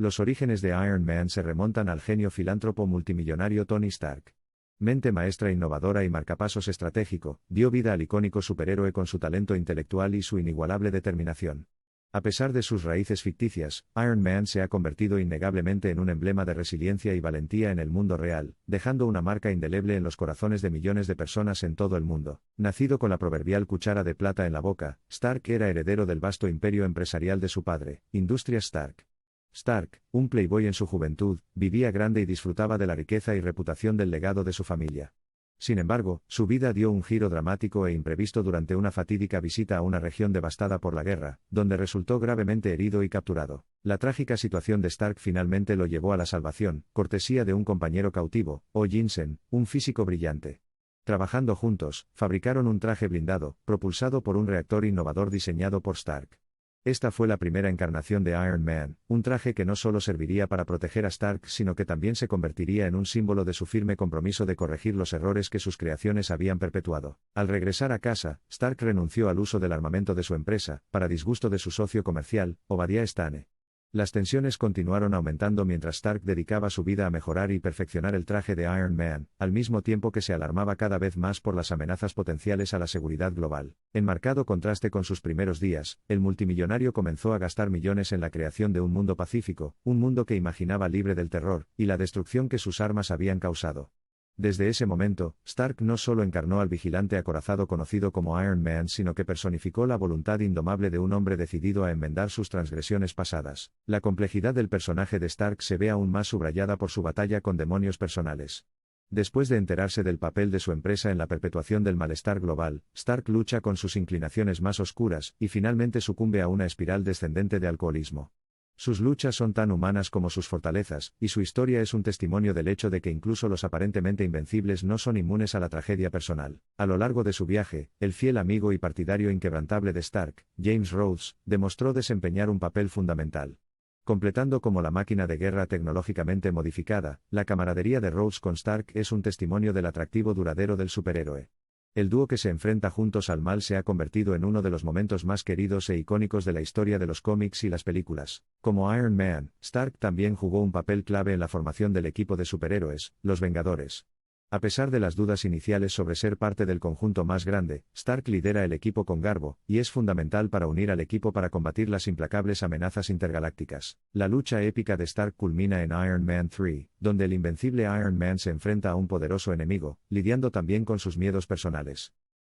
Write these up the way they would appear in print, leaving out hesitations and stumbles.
Los orígenes de Iron Man se remontan al genio filántropo multimillonario Tony Stark. Mente maestra innovadora y marcapasos estratégico, dio vida al icónico superhéroe con su talento intelectual y su inigualable determinación. A pesar de sus raíces ficticias, Iron Man se ha convertido innegablemente en un emblema de resiliencia y valentía en el mundo real, dejando una marca indeleble en los corazones de millones de personas en todo el mundo. Nacido con la proverbial cuchara de plata en la boca, Stark era heredero del vasto imperio empresarial de su padre, Industrias Stark. Stark, un playboy en su juventud, vivía grande y disfrutaba de la riqueza y reputación del legado de su familia. Sin embargo, su vida dio un giro dramático e imprevisto durante una fatídica visita a una región devastada por la guerra, donde resultó gravemente herido y capturado. La trágica situación de Stark finalmente lo llevó a la salvación, cortesía de un compañero cautivo, O. Jensen, un físico brillante. Trabajando juntos, fabricaron un traje blindado, propulsado por un reactor innovador diseñado por Stark. Esta fue la primera encarnación de Iron Man, un traje que no solo serviría para proteger a Stark sino que también se convertiría en un símbolo de su firme compromiso de corregir los errores que sus creaciones habían perpetuado. Al regresar a casa, Stark renunció al uso del armamento de su empresa, para disgusto de su socio comercial, Obadiah Stane. Las tensiones continuaron aumentando mientras Stark dedicaba su vida a mejorar y perfeccionar el traje de Iron Man, al mismo tiempo que se alarmaba cada vez más por las amenazas potenciales a la seguridad global. En marcado contraste con sus primeros días, el multimillonario comenzó a gastar millones en la creación de un mundo pacífico, un mundo que imaginaba libre del terror y la destrucción que sus armas habían causado. Desde ese momento, Stark no solo encarnó al vigilante acorazado conocido como Iron Man sino que personificó la voluntad indomable de un hombre decidido a enmendar sus transgresiones pasadas. La complejidad del personaje de Stark se ve aún más subrayada por su batalla con demonios personales. Después de enterarse del papel de su empresa en la perpetuación del malestar global, Stark lucha con sus inclinaciones más oscuras y finalmente sucumbe a una espiral descendente de alcoholismo. Sus luchas son tan humanas como sus fortalezas, y su historia es un testimonio del hecho de que incluso los aparentemente invencibles no son inmunes a la tragedia personal. A lo largo de su viaje, el fiel amigo y partidario inquebrantable de Stark, James Rhodes, demostró desempeñar un papel fundamental. Completando como la máquina de guerra tecnológicamente modificada, la camaradería de Rhodes con Stark es un testimonio del atractivo duradero del superhéroe. El dúo que se enfrenta juntos al mal se ha convertido en uno de los momentos más queridos e icónicos de la historia de los cómics y las películas. Como Iron Man, Stark también jugó un papel clave en la formación del equipo de superhéroes, los Vengadores. A pesar de las dudas iniciales sobre ser parte del conjunto más grande, Stark lidera el equipo con garbo, y es fundamental para unir al equipo para combatir las implacables amenazas intergalácticas. La lucha épica de Stark culmina en Iron Man 3, donde el invencible Iron Man se enfrenta a un poderoso enemigo, lidiando también con sus miedos personales.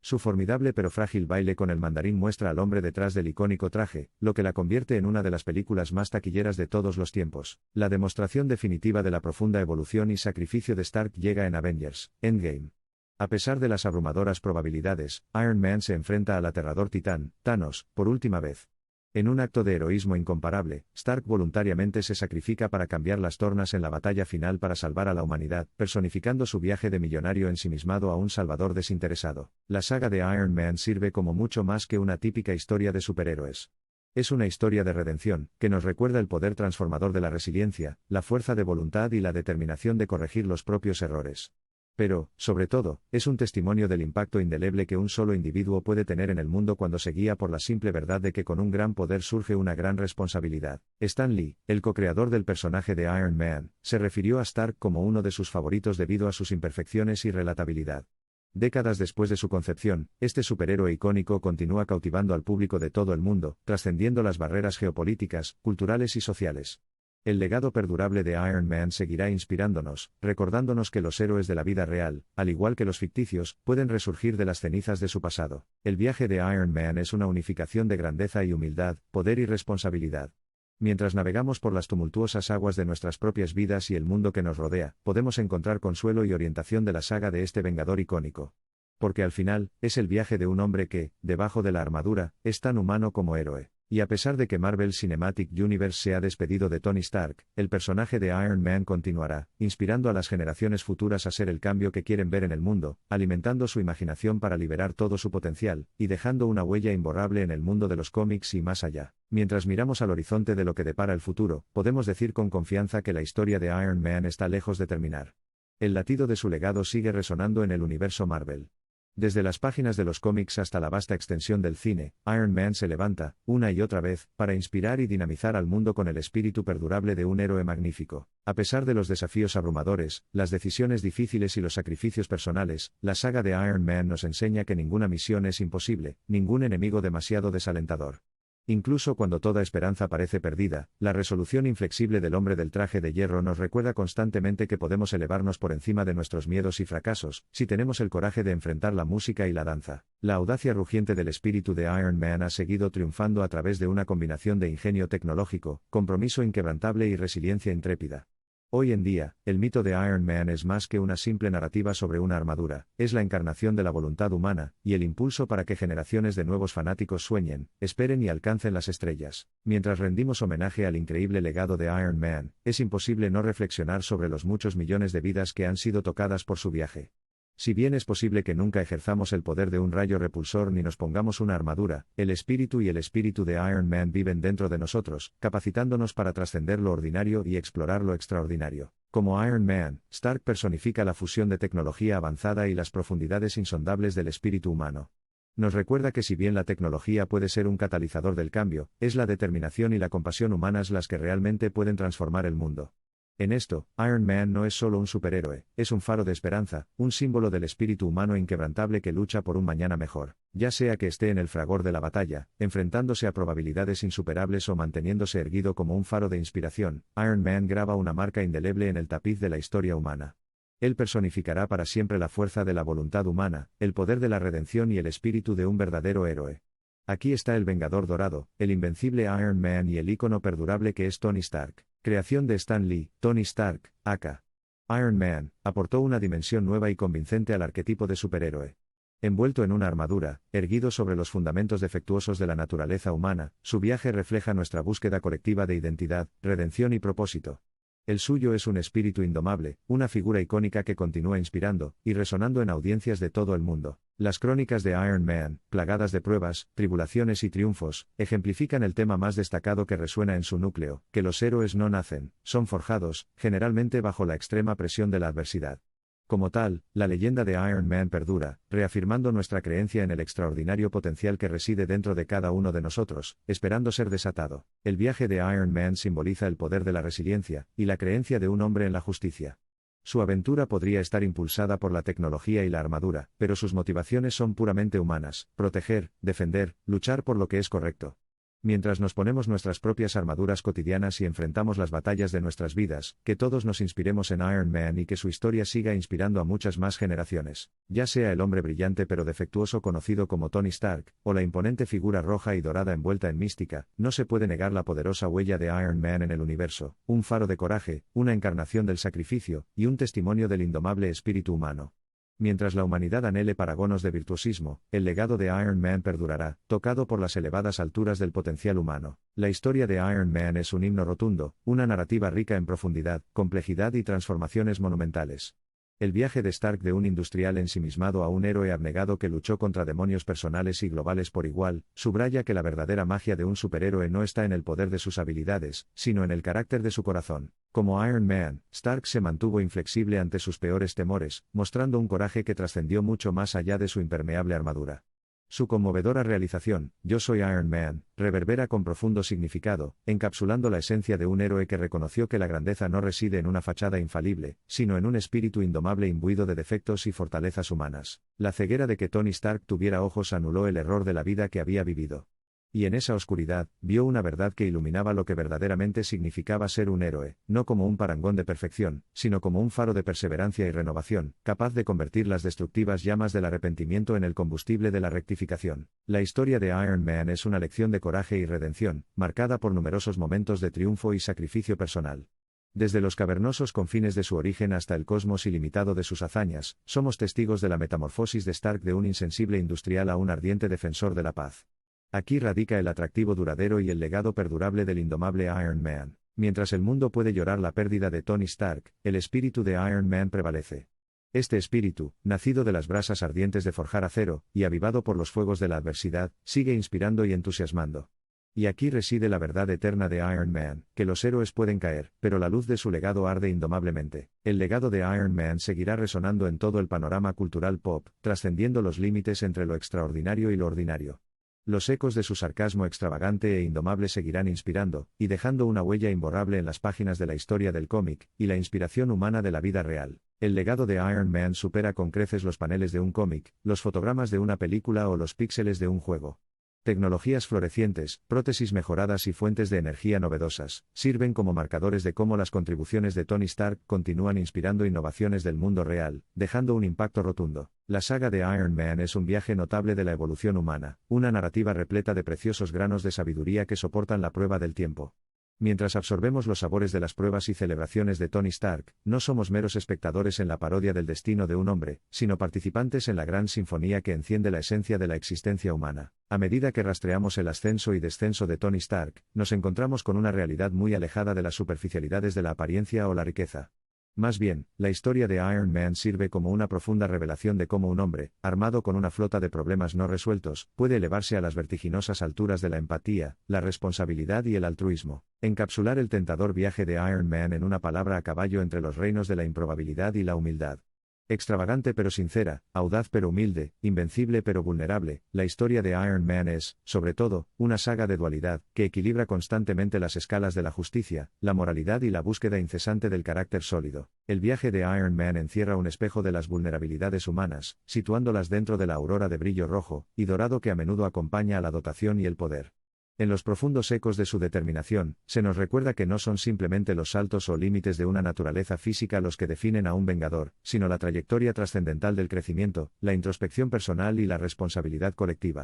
Su formidable pero frágil baile con el mandarín muestra al hombre detrás del icónico traje, lo que la convierte en una de las películas más taquilleras de todos los tiempos. La demostración definitiva de la profunda evolución y sacrificio de Stark llega en Avengers: Endgame. A pesar de las abrumadoras probabilidades, Iron Man se enfrenta al aterrador titán, Thanos, por última vez. En un acto de heroísmo incomparable, Stark voluntariamente se sacrifica para cambiar las tornas en la batalla final para salvar a la humanidad, personificando su viaje de millonario ensimismado a un salvador desinteresado. La saga de Iron Man sirve como mucho más que una típica historia de superhéroes. Es una historia de redención, que nos recuerda el poder transformador de la resiliencia, la fuerza de voluntad y la determinación de corregir los propios errores. Pero, sobre todo, es un testimonio del impacto indeleble que un solo individuo puede tener en el mundo cuando se guía por la simple verdad de que con un gran poder surge una gran responsabilidad. Stan Lee, el co-creador del personaje de Iron Man, se refirió a Stark como uno de sus favoritos debido a sus imperfecciones y relatabilidad. Décadas después de su concepción, este superhéroe icónico continúa cautivando al público de todo el mundo, trascendiendo las barreras geopolíticas, culturales y sociales. El legado perdurable de Iron Man seguirá inspirándonos, recordándonos que los héroes de la vida real, al igual que los ficticios, pueden resurgir de las cenizas de su pasado. El viaje de Iron Man es una unificación de grandeza y humildad, poder y responsabilidad. Mientras navegamos por las tumultuosas aguas de nuestras propias vidas y el mundo que nos rodea, podemos encontrar consuelo y orientación de la saga de este Vengador icónico. Porque al final, es el viaje de un hombre que, debajo de la armadura, es tan humano como héroe. Y a pesar de que Marvel Cinematic Universe se ha despedido de Tony Stark, el personaje de Iron Man continuará, inspirando a las generaciones futuras a ser el cambio que quieren ver en el mundo, alimentando su imaginación para liberar todo su potencial, y dejando una huella imborrable en el mundo de los cómics y más allá. Mientras miramos al horizonte de lo que depara el futuro, podemos decir con confianza que la historia de Iron Man está lejos de terminar. El latido de su legado sigue resonando en el universo Marvel. Desde las páginas de los cómics hasta la vasta extensión del cine, Iron Man se levanta, una y otra vez, para inspirar y dinamizar al mundo con el espíritu perdurable de un héroe magnífico. A pesar de los desafíos abrumadores, las decisiones difíciles y los sacrificios personales, la saga de Iron Man nos enseña que ninguna misión es imposible, ningún enemigo demasiado desalentador. Incluso cuando toda esperanza parece perdida, la resolución inflexible del hombre del traje de hierro nos recuerda constantemente que podemos elevarnos por encima de nuestros miedos y fracasos, si tenemos el coraje de enfrentar la música y la danza. La audacia rugiente del espíritu de Iron Man ha seguido triunfando a través de una combinación de ingenio tecnológico, compromiso inquebrantable y resiliencia intrépida. Hoy en día, el mito de Iron Man es más que una simple narrativa sobre una armadura, es la encarnación de la voluntad humana, y el impulso para que generaciones de nuevos fanáticos sueñen, esperen y alcancen las estrellas. Mientras rendimos homenaje al increíble legado de Iron Man, es imposible no reflexionar sobre los muchos millones de vidas que han sido tocadas por su viaje. Si bien es posible que nunca ejerzamos el poder de un rayo repulsor ni nos pongamos una armadura, el espíritu y el espíritu de Iron Man viven dentro de nosotros, capacitándonos para trascender lo ordinario y explorar lo extraordinario. Como Iron Man, Stark personifica la fusión de tecnología avanzada y las profundidades insondables del espíritu humano. Nos recuerda que si bien la tecnología puede ser un catalizador del cambio, es la determinación y la compasión humanas las que realmente pueden transformar el mundo. En esto, Iron Man no es solo un superhéroe, es un faro de esperanza, un símbolo del espíritu humano inquebrantable que lucha por un mañana mejor, ya sea que esté en el fragor de la batalla, enfrentándose a probabilidades insuperables o manteniéndose erguido como un faro de inspiración. Iron Man graba una marca indeleble en el tapiz de la historia humana. Él personificará para siempre la fuerza de la voluntad humana, el poder de la redención y el espíritu de un verdadero héroe. Aquí está el Vengador Dorado, el invencible Iron Man y el ícono perdurable que es Tony Stark. Creación de Stan Lee, Tony Stark, aka Iron Man, aportó una dimensión nueva y convincente al arquetipo de superhéroe. Envuelto en una armadura, erguido sobre los fundamentos defectuosos de la naturaleza humana, su viaje refleja nuestra búsqueda colectiva de identidad, redención y propósito. El suyo es un espíritu indomable, una figura icónica que continúa inspirando y resonando en audiencias de todo el mundo. Las crónicas de Iron Man, plagadas de pruebas, tribulaciones y triunfos, ejemplifican el tema más destacado que resuena en su núcleo, que los héroes no nacen, son forjados, generalmente bajo la extrema presión de la adversidad. Como tal, la leyenda de Iron Man perdura, reafirmando nuestra creencia en el extraordinario potencial que reside dentro de cada uno de nosotros, esperando ser desatado. El viaje de Iron Man simboliza el poder de la resiliencia, y la creencia de un hombre en la justicia. Su aventura podría estar impulsada por la tecnología y la armadura, pero sus motivaciones son puramente humanas: proteger, defender, luchar por lo que es correcto. Mientras nos ponemos nuestras propias armaduras cotidianas y enfrentamos las batallas de nuestras vidas, que todos nos inspiremos en Iron Man y que su historia siga inspirando a muchas más generaciones. Ya sea el hombre brillante pero defectuoso conocido como Tony Stark, o la imponente figura roja y dorada envuelta en mística, no se puede negar la poderosa huella de Iron Man en el universo, un faro de coraje, una encarnación del sacrificio, y un testimonio del indomable espíritu humano. Mientras la humanidad anhele paragonos de virtuosismo, el legado de Iron Man perdurará, tocado por las elevadas alturas del potencial humano. La historia de Iron Man es un himno rotundo, una narrativa rica en profundidad, complejidad y transformaciones monumentales. El viaje de Stark de un industrial ensimismado a un héroe abnegado que luchó contra demonios personales y globales por igual, subraya que la verdadera magia de un superhéroe no está en el poder de sus habilidades, sino en el carácter de su corazón. Como Iron Man, Stark se mantuvo inflexible ante sus peores temores, mostrando un coraje que trascendió mucho más allá de su impermeable armadura. Su conmovedora realización, Yo soy Iron Man, reverbera con profundo significado, encapsulando la esencia de un héroe que reconoció que la grandeza no reside en una fachada infalible, sino en un espíritu indomable imbuido de defectos y fortalezas humanas. La ceguera de que Tony Stark tuviera ojos anuló el error de la vida que había vivido. Y en esa oscuridad, vio una verdad que iluminaba lo que verdaderamente significaba ser un héroe, no como un parangón de perfección, sino como un faro de perseverancia y renovación, capaz de convertir las destructivas llamas del arrepentimiento en el combustible de la rectificación. La historia de Iron Man es una lección de coraje y redención, marcada por numerosos momentos de triunfo y sacrificio personal. Desde los cavernosos confines de su origen hasta el cosmos ilimitado de sus hazañas, somos testigos de la metamorfosis de Stark de un insensible industrial a un ardiente defensor de la paz. Aquí radica el atractivo duradero y el legado perdurable del indomable Iron Man. Mientras el mundo puede llorar la pérdida de Tony Stark, el espíritu de Iron Man prevalece. Este espíritu, nacido de las brasas ardientes de forjar acero, y avivado por los fuegos de la adversidad, sigue inspirando y entusiasmando. Y aquí reside la verdad eterna de Iron Man, que los héroes pueden caer, pero la luz de su legado arde indomablemente. El legado de Iron Man seguirá resonando en todo el panorama cultural pop, trascendiendo los límites entre lo extraordinario y lo ordinario. Los ecos de su sarcasmo extravagante e indomable seguirán inspirando, y dejando una huella imborrable en las páginas de la historia del cómic, y la inspiración humana de la vida real. El legado de Iron Man supera con creces los paneles de un cómic, los fotogramas de una película o los píxeles de un juego. Tecnologías florecientes, prótesis mejoradas y fuentes de energía novedosas, sirven como marcadores de cómo las contribuciones de Tony Stark continúan inspirando innovaciones del mundo real, dejando un impacto rotundo. La saga de Iron Man es un viaje notable de la evolución humana, una narrativa repleta de preciosos granos de sabiduría que soportan la prueba del tiempo. Mientras absorbemos los sabores de las pruebas y celebraciones de Tony Stark, no somos meros espectadores en la parodia del destino de un hombre, sino participantes en la gran sinfonía que enciende la esencia de la existencia humana. A medida que rastreamos el ascenso y descenso de Tony Stark, nos encontramos con una realidad muy alejada de las superficialidades de la apariencia o la riqueza. Más bien, la historia de Iron Man sirve como una profunda revelación de cómo un hombre, armado con una flota de problemas no resueltos, puede elevarse a las vertiginosas alturas de la empatía, la responsabilidad y el altruismo. Encapsular el tentador viaje de Iron Man en una palabra a caballo entre los reinos de la improbabilidad y la humildad. Extravagante pero sincera, audaz pero humilde, invencible pero vulnerable, la historia de Iron Man es, sobre todo, una saga de dualidad, que equilibra constantemente las escalas de la justicia, la moralidad y la búsqueda incesante del carácter sólido. El viaje de Iron Man encierra un espejo de las vulnerabilidades humanas, situándolas dentro de la aurora de brillo rojo y dorado que a menudo acompaña a la dotación y el poder. En los profundos ecos de su determinación, se nos recuerda que no son simplemente los saltos o límites de una naturaleza física los que definen a un vengador, sino la trayectoria trascendental del crecimiento, la introspección personal y la responsabilidad colectiva.